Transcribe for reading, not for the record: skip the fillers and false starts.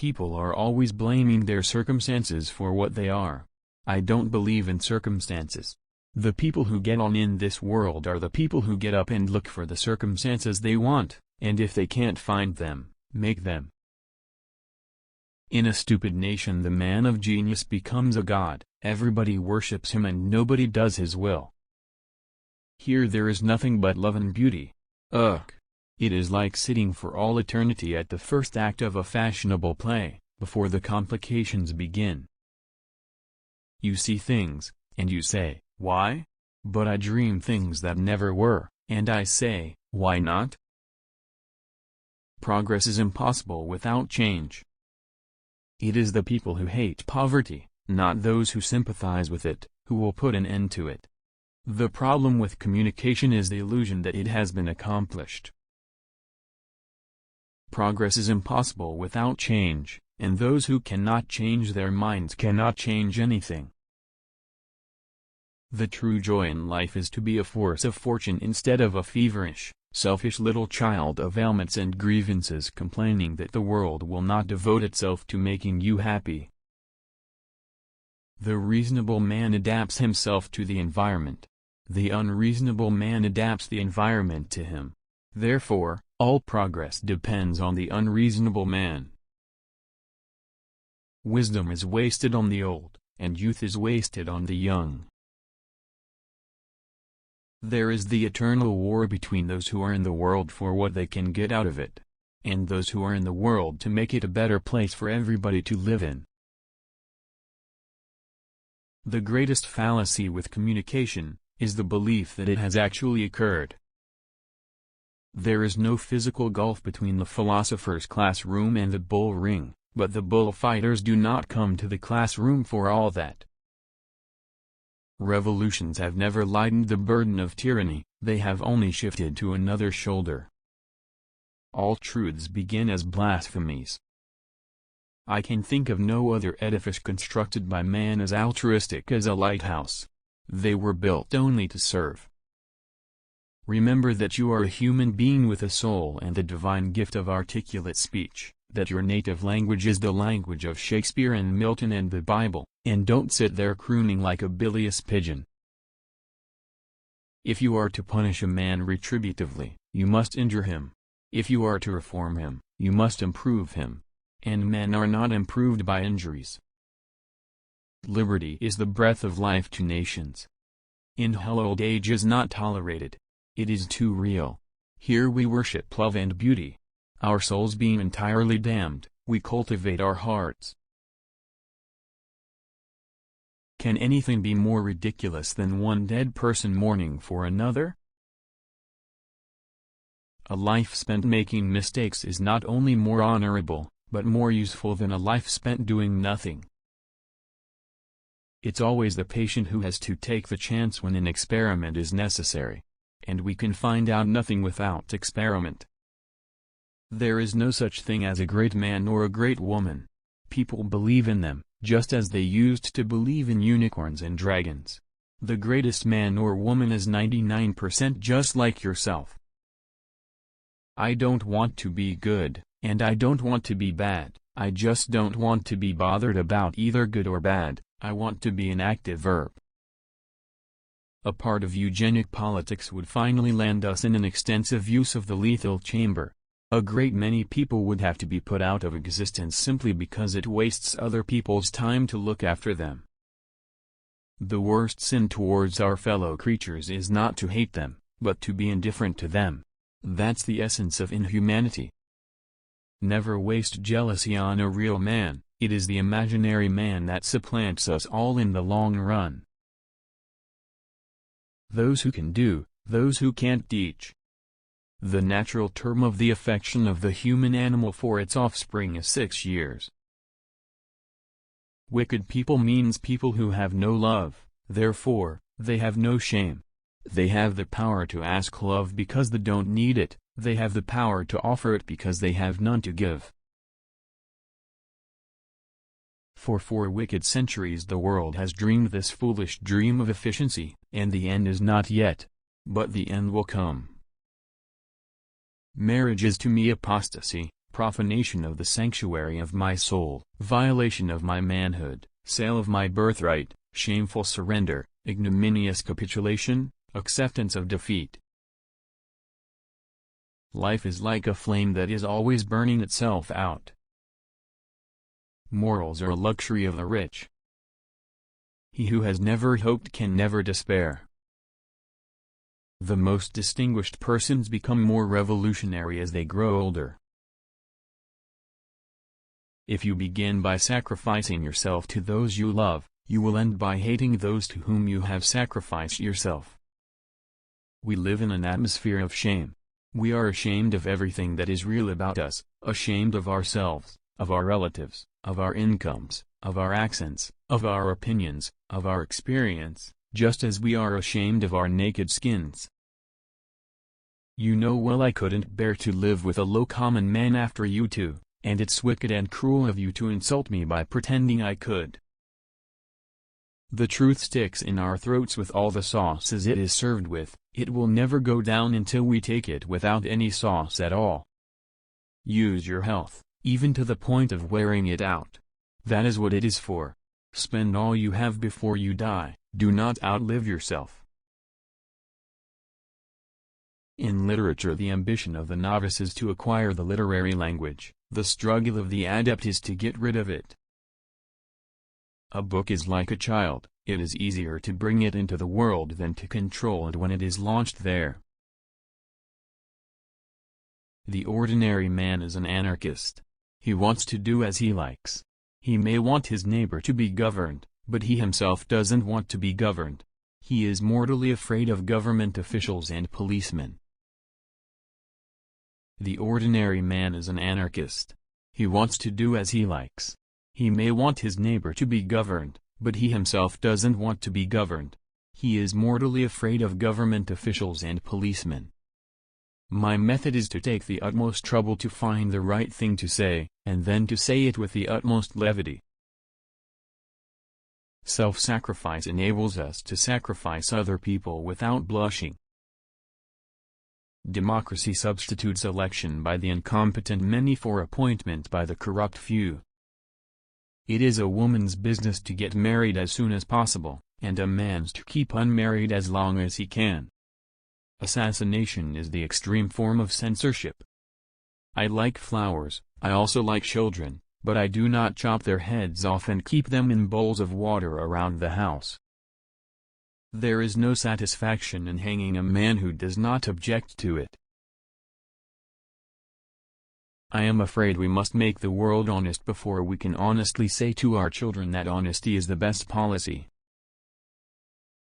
people are always blaming their circumstances for what they are. I don't believe in circumstances. The people who get on in this world are the people who get up and look for the circumstances they want, and if they can't find them, make them. In a stupid nation the man of genius becomes a god, everybody worships him and nobody does his will. Here there is nothing but love and beauty. Ugh! It is like sitting for all eternity at the first act of a fashionable play, before the complications begin. You see things, and you say, why? But I dream things that never were, and I say, why not? Progress is impossible without change. It is the people who hate poverty, not those who sympathize with it, who will put an end to it. The problem with communication is the illusion that it has been accomplished. Progress is impossible without change, and those who cannot change their minds cannot change anything. The true joy in life is to be a force of fortune instead of a feverish, selfish little child of ailments and grievances complaining that the world will not devote itself to making you happy. The reasonable man adapts himself to the environment. The unreasonable man adapts the environment to him. Therefore, all progress depends on the unreasonable man. Wisdom is wasted on the old, and youth is wasted on the young. There is the eternal war between those who are in the world for what they can get out of it, and those who are in the world to make it a better place for everybody to live in. The greatest fallacy with communication is the belief that it has actually occurred. There is no physical gulf between the philosopher's classroom and the bull ring, but the bullfighters do not come to the classroom for all that. Revolutions have never lightened the burden of tyranny, they have only shifted to another shoulder. All truths begin as blasphemies. I can think of no other edifice constructed by man as altruistic as a lighthouse. They were built only to serve. Remember that you are a human being with a soul and the divine gift of articulate speech, that your native language is the language of Shakespeare and Milton and the Bible, and don't sit there crooning like a bilious pigeon. If you are to punish a man retributively, you must injure him. If you are to reform him, you must improve him. And men are not improved by injuries. Liberty is the breath of life to nations. In hell old age is not tolerated. It is too real. Here we worship love and beauty. Our souls being entirely damned, we cultivate our hearts. Can anything be more ridiculous than one dead person mourning for another? A life spent making mistakes is not only more honorable, but more useful than a life spent doing nothing. It's always the patient who has to take the chance when an experiment is necessary. And we can find out nothing without experiment. There is no such thing as a great man or a great woman. People believe in them, just as they used to believe in unicorns and dragons. The greatest man or woman is 99% just like yourself. I don't want to be good, and I don't want to be bad. I just don't want to be bothered about either good or bad. I want to be an active verb. A part of eugenic politics would finally land us in an extensive use of the lethal chamber. A great many people would have to be put out of existence simply because it wastes other people's time to look after them. The worst sin towards our fellow creatures is not to hate them, but to be indifferent to them. That's the essence of inhumanity. Never waste jealousy on a real man, it is the imaginary man that supplants us all in the long run. Those who can do, those who can't teach. The natural term of the affection of the human animal for its offspring is 6 years. Wicked people means people who have no love, therefore, they have no shame. They have the power to ask love because they don't need it, they have the power to offer it because they have none to give. For 4 wicked centuries the world has dreamed this foolish dream of efficiency, and the end is not yet. But the end will come. Marriage is to me apostasy, profanation of the sanctuary of my soul, violation of my manhood, sale of my birthright, shameful surrender, ignominious capitulation, acceptance of defeat. Life is like a flame that is always burning itself out. Morals are a luxury of the rich. He who has never hoped can never despair. The most distinguished persons become more revolutionary as they grow older. If you begin by sacrificing yourself to those you love, you will end by hating those to whom you have sacrificed yourself. We live in an atmosphere of shame. We are ashamed of everything that is real about us, ashamed of ourselves, of our relatives, of our incomes, of our accents, of our opinions, of our experience, just as we are ashamed of our naked skins. You know well I couldn't bear to live with a low common man after you two, and it's wicked and cruel of you to insult me by pretending I could. The truth sticks in our throats with all the sauces it is served with, it will never go down until we take it without any sauce at all. Use your health, even to the point of wearing it out. That is what it is for. Spend all you have before you die, do not outlive yourself. In literature, the ambition of the novice is to acquire the literary language, the struggle of the adept is to get rid of it. A book is like a child, it is easier to bring it into the world than to control it when it is launched there. The ordinary man is an anarchist. He wants to do as he likes. He may want his neighbor to be governed, but he himself doesn't want to be governed. He is mortally afraid of government officials and policemen. The ordinary man is an anarchist. He wants to do as he likes. He may want his neighbor to be governed, but he himself doesn't want to be governed. He is mortally afraid of government officials and policemen. My method is to take the utmost trouble to find the right thing to say, and then to say it with the utmost levity. Self-sacrifice enables us to sacrifice other people without blushing. Democracy substitutes election by the incompetent many for appointment by the corrupt few. It is a woman's business to get married as soon as possible, and a man's to keep unmarried as long as he can. Assassination is the extreme form of censorship. I like flowers, I also like children, but I do not chop their heads off and keep them in bowls of water around the house. There is no satisfaction in hanging a man who does not object to it. I am afraid we must make the world honest before we can honestly say to our children that honesty is the best policy.